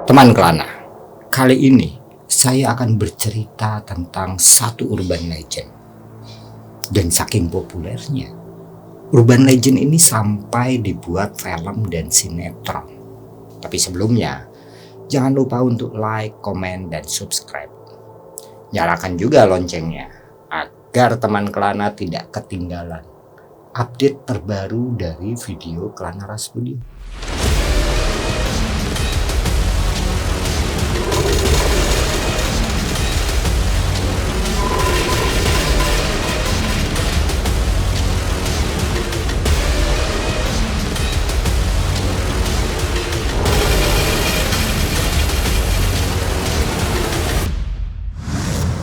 Teman Kelana, kali ini saya akan bercerita tentang satu urban legend. Dan saking populernya, urban legend ini sampai dibuat film dan sinetron. Tapi sebelumnya, jangan lupa untuk like, komen, dan subscribe. Nyalakan juga loncengnya agar teman Kelana tidak ketinggalan update terbaru dari video Kelana Ras Studio.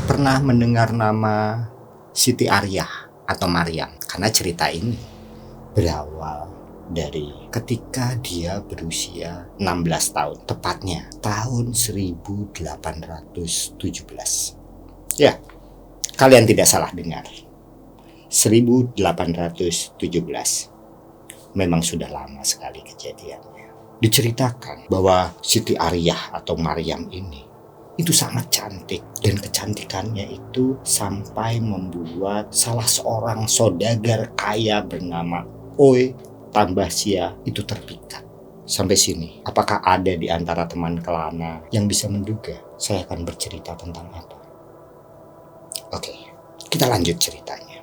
Pernah mendengar nama Siti Ariyah atau Maryam? Karena cerita ini berawal dari ketika dia berusia 16 tahun, tepatnya tahun 1817. Ya, kalian tidak salah dengar. 1817. Memang sudah lama sekali kejadiannya. Diceritakan bahwa Siti Ariyah atau Maryam ini itu sangat cantik, dan kecantikannya itu sampai membuat salah seorang saudagar kaya bernama Oi Tambahsia itu terpikat. Sampai sini, apakah ada di antara teman Kelana yang bisa menduga saya akan bercerita tentang apa? Oke, kita lanjut ceritanya.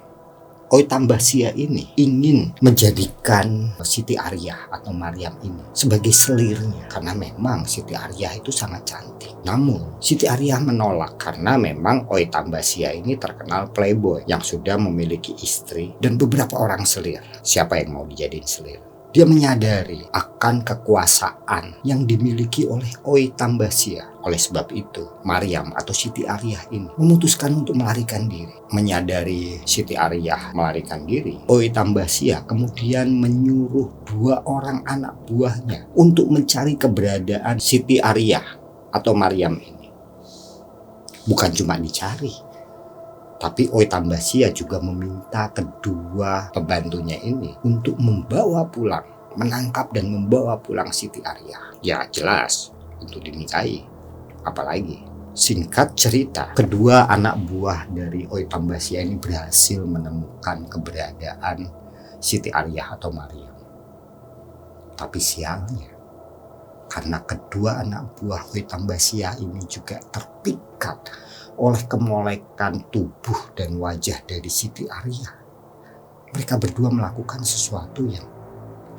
Oi Tambahsia ini ingin menjadikan Siti Ariyah atau Maryam ini sebagai selirnya, karena memang Siti Ariyah itu sangat cantik. Namun Siti Ariyah menolak karena memang Oi Tambahsia ini terkenal playboy yang sudah memiliki istri dan beberapa orang selir. Siapa yang mau dijadiin selir? Dia menyadari akan kekuasaan yang dimiliki oleh Oi Tambahsia. Oleh sebab itu, Maryam atau Siti Ariyah ini memutuskan untuk melarikan diri. Menyadari Siti Ariyah melarikan diri, Oi Tambahsia kemudian menyuruh 2 orang anak buahnya untuk mencari keberadaan Siti Ariyah atau Maryam ini. Bukan cuma dicari, tapi Oi Tambahsia juga meminta kedua pembantunya ini untuk membawa pulang, menangkap dan membawa pulang Siti Ariyah. Ya jelas, untuk dinikahi. Apalagi, singkat cerita, kedua anak buah dari Oi Tambahsia ini berhasil menemukan keberadaan Siti Ariyah atau Maryam. Tapi sialnya, karena kedua anak buah Oi Tambahsia ini juga terpikat oleh kemolekan tubuh dan wajah dari Siti Ariyah, mereka berdua melakukan sesuatu yang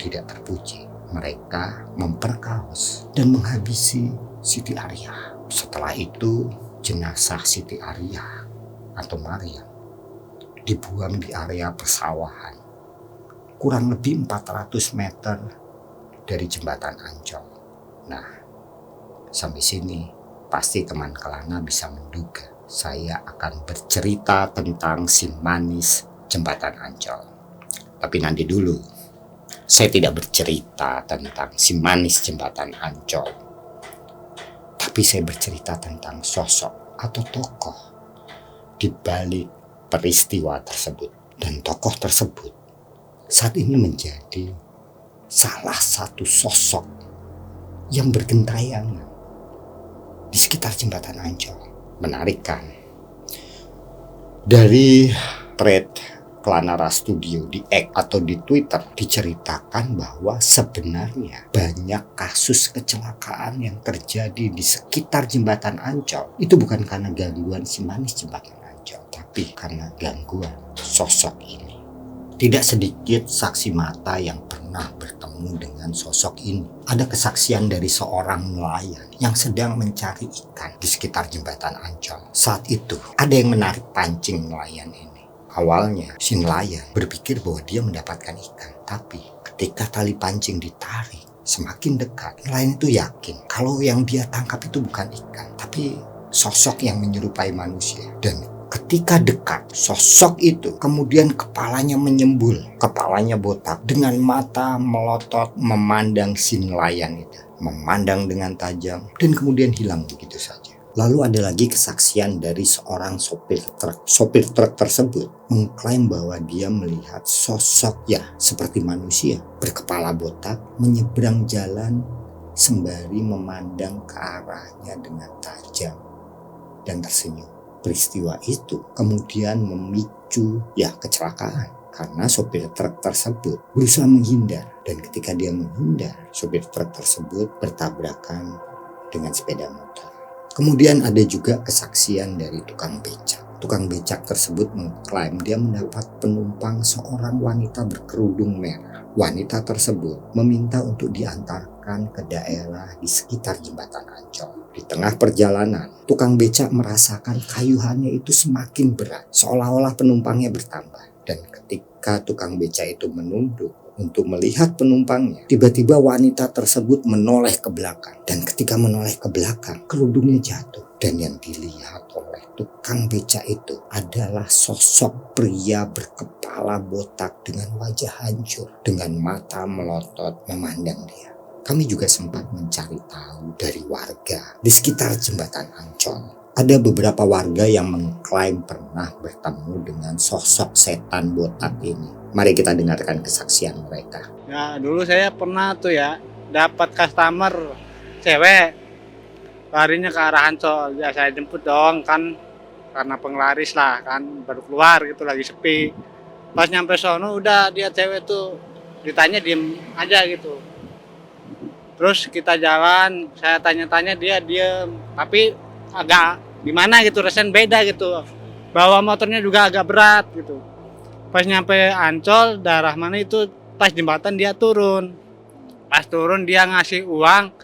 tidak terpuji. Mereka memperkaos dan menghabisi Siti Ariyah. Setelah itu, jenazah Siti Ariyah atau Maryam dibuang di area persawahan, kurang lebih 400 meter dari jembatan Ancol. Nah, sampai sini pasti teman Kelana bisa menduga saya akan bercerita tentang si manis jembatan Ancol. Tapi nanti dulu, saya tidak bercerita tentang si manis jembatan Ancol. Tapi saya bercerita tentang sosok atau tokoh di balik peristiwa tersebut. Dan tokoh tersebut saat ini menjadi salah satu sosok yang bergentayangan di sekitar jembatan Ancol. Menarik kan? Dari thread Kelana Ras Studio di X atau di Twitter diceritakan bahwa sebenarnya banyak kasus kecelakaan yang terjadi di sekitar jembatan Ancol itu bukan karena gangguan si manis jembatan Ancol, tapi karena gangguan sosok ini. Tidak sedikit saksi mata yang pernah bertemu dengan sosok ini. Ada kesaksian dari seorang nelayan yang sedang mencari ikan di sekitar jembatan Ancol. Saat itu ada yang menarik pancing nelayan ini. Awalnya si nelayan berpikir bahwa dia mendapatkan ikan, tapi ketika tali pancing ditarik semakin dekat, nelayan itu yakin kalau yang dia tangkap itu bukan ikan, tapi sosok yang menyerupai manusia. Dan ketika dekat, sosok itu kemudian kepalanya menyembul, kepalanya botak, dengan mata melotot memandang si nelayan itu, memandang dengan tajam, dan kemudian hilang begitu saja. Lalu ada lagi kesaksian dari seorang sopir truk. Sopir truk tersebut mengklaim bahwa dia melihat sosok seperti manusia berkepala botak menyeberang jalan sembari memandang ke arahnya dengan tajam dan tersenyum. Peristiwa itu kemudian memicu kecelakaan karena sopir truk tersebut berusaha menghindar, dan ketika dia menghindar, sopir truk tersebut bertabrakan dengan sepeda motor. Kemudian ada juga kesaksian dari tukang becak. Tukang becak tersebut mengklaim dia mendapat penumpang seorang wanita berkerudung merah. Wanita tersebut meminta untuk diantarkan ke daerah di sekitar jembatan Ancol. Di tengah perjalanan, tukang becak merasakan kayuhannya itu semakin berat, seolah-olah penumpangnya bertambah. Dan ketika tukang becak itu menunduk untuk melihat penumpangnya, tiba-tiba wanita tersebut menoleh ke belakang. Dan ketika menoleh ke belakang, kerudungnya jatuh. Dan yang dilihat oleh tukang becak itu adalah sosok pria berkepala botak dengan wajah hancur, dengan mata melotot memandang dia. Kami juga sempat mencari tahu dari warga di sekitar jembatan Ancol. Ada beberapa warga yang mengklaim pernah bertemu dengan sosok setan botak ini. Mari kita dengarkan kesaksian mereka. Ya, dulu saya pernah tuh ya dapat customer cewek larinya ke arah Ancol. Ya saya jemput dong kan, karena penglaris lah kan, baru keluar gitu lagi sepi. Pas nyampe sono udah dia cewek tuh ditanya diem aja gitu. Terus kita jalan, saya tanya-tanya dia diem, tapi agak gimana gitu, rasanya beda gitu. Bawa motornya juga agak berat gitu. Pas nyampe Ancol, daerah mana itu, pas jembatan dia turun. Pas turun dia ngasih uang,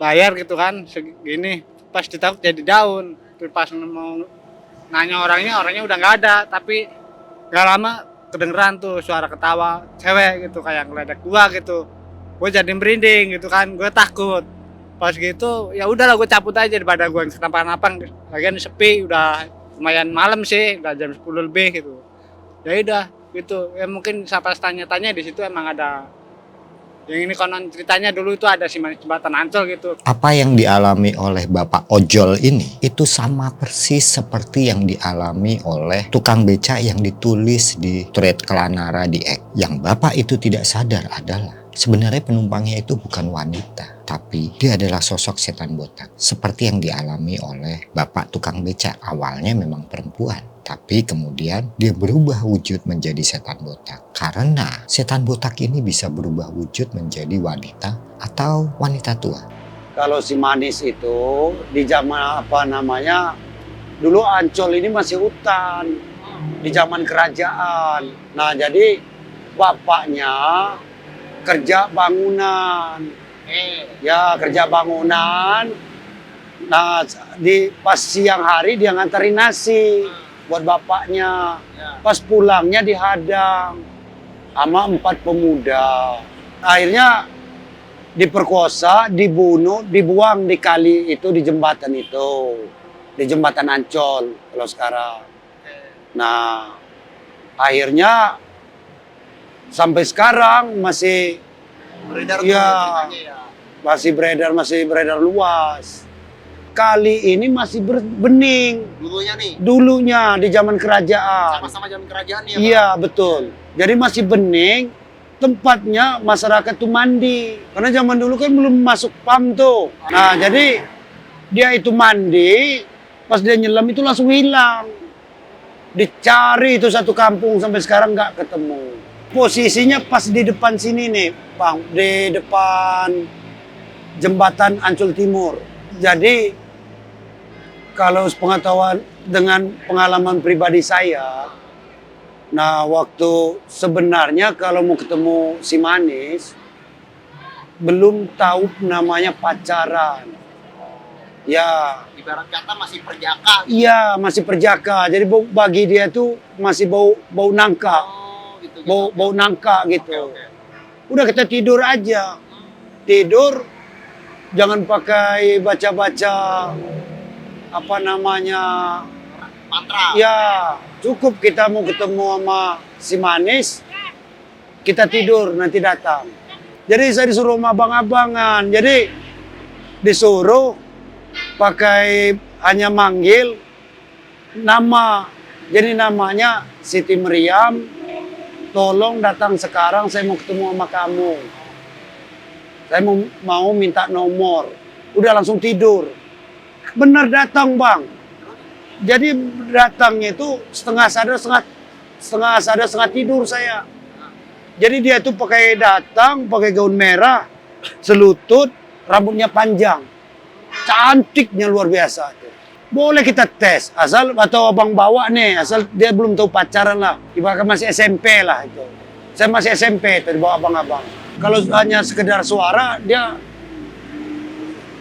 bayar gitu kan, segini. Pas ditakut jadi daun. Terus pas mau nanya orangnya udah nggak ada. Tapi nggak lama kedengeran tuh suara ketawa cewek gitu, kayak ngeledek gua gitu. Gue jadi merinding gitu kan, gue takut. Pas gitu ya udahlah gue cabut aja daripada gue kenapa-napa. Lagian sepi, udah lumayan malam sih, udah jam 10 lebih gitu. Ya udah gitu. Ya mungkin siapa tanya-tanya di situ emang ada. Yang ini konon ceritanya dulu itu ada Simanis jembatan Ancol gitu. Apa yang dialami oleh Bapak Ojol ini itu sama persis seperti yang dialami oleh tukang becak yang ditulis di Turet Kelanara di Ek. Yang Bapak itu tidak sadar adalah sebenarnya penumpangnya itu bukan wanita, tapi dia adalah sosok setan botak. Seperti yang dialami oleh Bapak tukang becak. Awalnya memang perempuan, tapi kemudian dia berubah wujud menjadi setan botak. Karena setan botak ini bisa berubah wujud menjadi wanita atau wanita tua. Kalau Simanis itu di zaman dulu Ancol ini masih hutan, di zaman kerajaan. Nah jadi bapaknya kerja bangunan. Ya kerja bangunan. Nah pas siang hari dia nganterin nasi buat bapaknya. Pas pulangnya dihadang sama 4 pemuda. Akhirnya diperkosa, dibunuh, dibuang di kali itu, di jembatan itu. Di jembatan Ancol kalau sekarang. Nah akhirnya sampai sekarang masih beredar, masih beredar luas. Kali ini masih bening. Dulunya di zaman kerajaan. Sama-sama zaman kerajaan ya, Pak? Iya, betul. Jadi masih bening, tempatnya masyarakat tuh mandi. Karena zaman dulu kan belum masuk PAM tuh. Nah, jadi dia itu mandi, pas dia nyelam itu langsung hilang. Dicari itu satu kampung sampai sekarang nggak ketemu. Posisinya pas di depan sini nih, Bang, di depan jembatan Ancol Timur. Jadi kalau pengetahuan dengan pengalaman pribadi saya, nah waktu sebenarnya kalau mau ketemu Simanis, belum tahu namanya pacaran. Ya. Ibarat kata masih perjaka. Iya, masih perjaka. Jadi bagi dia tuh masih bau nangka. Bau nangka gitu. Okay. Udah kita tidur aja. Tidur, jangan pakai baca-baca mantra. Ya, cukup kita mau ketemu sama Simanis, kita tidur nanti datang. Jadi saya disuruh sama abang-abangan. Jadi disuruh pakai hanya manggil nama. Jadi namanya Siti Meriam. Tolong datang sekarang, saya mau ketemu sama kamu. Saya mau minta nomor. Udah langsung tidur. Benar datang bang. Jadi datangnya itu setengah sadar, setengah tidur saya. Jadi dia tuh datang pakai gaun merah, selutut, rambutnya panjang. Cantiknya luar biasa. Boleh kita tes, atau abang bawa nih, asal dia belum tahu pacaran lah. Ibaratnya masih SMP lah itu. Saya masih SMP itu dibawa abang-abang. Kalau hanya sekedar suara, dia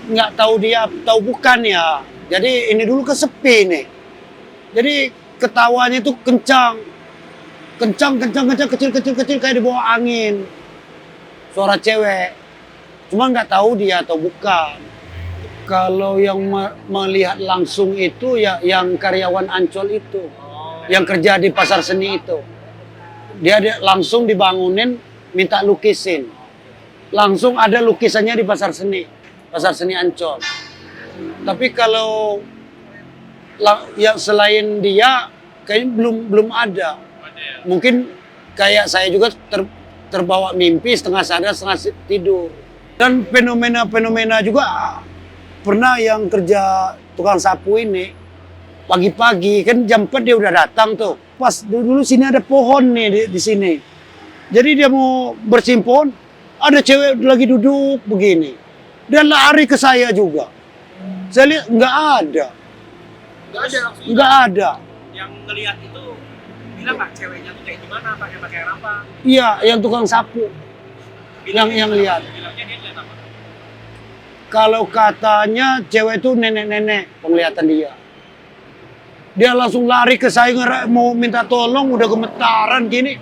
nggak tahu dia tahu bukan ya. Jadi ini dulu kesepi nih. Jadi ketawanya itu kencang, kecil kayak dibawa angin. Suara cewek. Cuma nggak tahu dia atau bukan. Kalau yang melihat langsung itu ya yang karyawan Ancol itu, yang kerja di pasar seni itu. Dia langsung dibangunin, minta lukisin. Langsung ada lukisannya di pasar seni Ancol. Tapi kalau yang selain dia kayaknya belum ada. Mungkin kayak saya juga terbawa mimpi, setengah sadar setengah tidur. Dan fenomena juga pernah yang kerja tukang sapu ini pagi-pagi kan jam 4 dia udah datang tuh. Pas dulu sini ada pohon nih di sini. Jadi dia mau bersihin pohon, ada cewek lagi duduk begini. Dia lari ke saya juga. Saya lihat nggak ada. Nggak ada. Yang ngelihat itu bilang nggak ceweknya tuh kayak gimana, pakai pakaian apa? Iya, yang tukang sapu. Yang lihat. Bilangnya dia lihat apa? Kalau katanya cewek itu nenek-nenek penglihatan dia. Dia langsung lari ke saya mau minta tolong, udah gemetaran gini.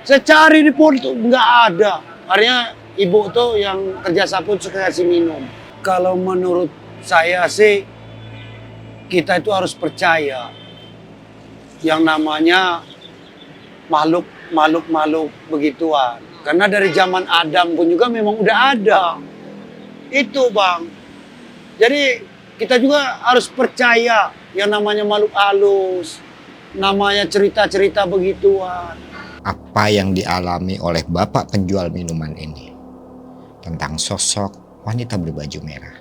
Saya cari di pohon tuh nggak ada. Akhirnya ibu tuh yang kerja sapu suka kasih minum. Kalau menurut saya sih kita itu harus percaya yang namanya makhluk begituan. Karena dari zaman Adam pun juga memang udah ada. Itu bang. Jadi kita juga harus percaya yang namanya makhluk halus, namanya cerita-cerita begituan. Apa yang dialami oleh bapak penjual minuman ini tentang sosok wanita berbaju merah,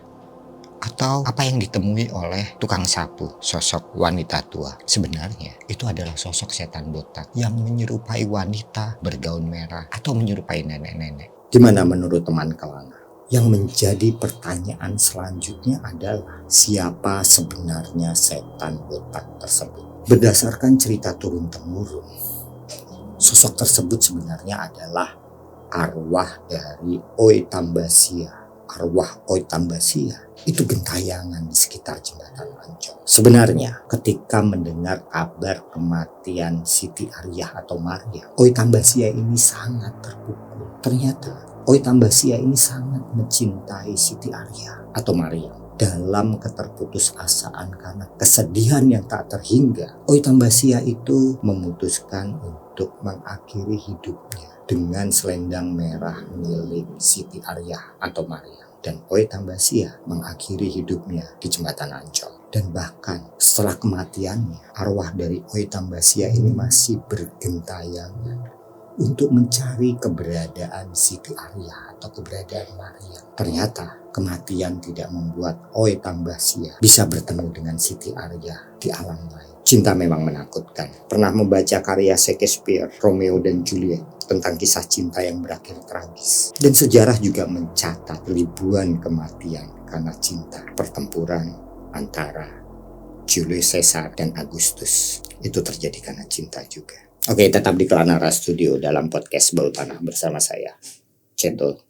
atau apa yang ditemui oleh tukang sapu, sosok wanita tua, sebenarnya itu adalah sosok setan botak yang menyerupai wanita bergaun merah atau menyerupai nenek-nenek. Gimana menurut teman Kelana? Yang menjadi pertanyaan selanjutnya adalah siapa sebenarnya setan botak tersebut? Berdasarkan cerita turun-temurun, sosok tersebut sebenarnya adalah arwah dari Oi Tambasia. Arwah Oi Tambasia itu gentayangan di sekitar jembatan Ancol. Sebenarnya ketika mendengar kabar kematian Siti Ariyah atau Maria, Oi Tambasia ini sangat terpukul. Ternyata Oi Tambasia ini sangat mencintai Siti Ariyah atau Maria. Dalam keterputusasaan karena kesedihan yang tak terhingga, Oi Tambasia itu memutuskan untuk mengakhiri hidupnya dengan selendang merah milik Siti Ariyah atau Maria. Dan Oi Tambasia mengakhiri hidupnya di jembatan Ancol. Dan bahkan setelah kematiannya, arwah dari Oi Tambasia ini masih bergentayangan untuk mencari keberadaan Siti Ariyah atau keberadaan Maria. Ternyata kematian tidak membuat Oi Tambasia bisa bertemu dengan Siti Ariyah di alam lain. Cinta memang menakutkan. Pernah membaca karya Shakespeare, Romeo dan Juliet, tentang kisah cinta yang berakhir tragis. Dan sejarah juga mencatat ribuan kematian karena cinta. Pertempuran antara Julius Caesar dan Agustus itu terjadi karena cinta juga. Oke, tetap di Kelana Studio dalam podcast Bau Tanah bersama saya, Cendol.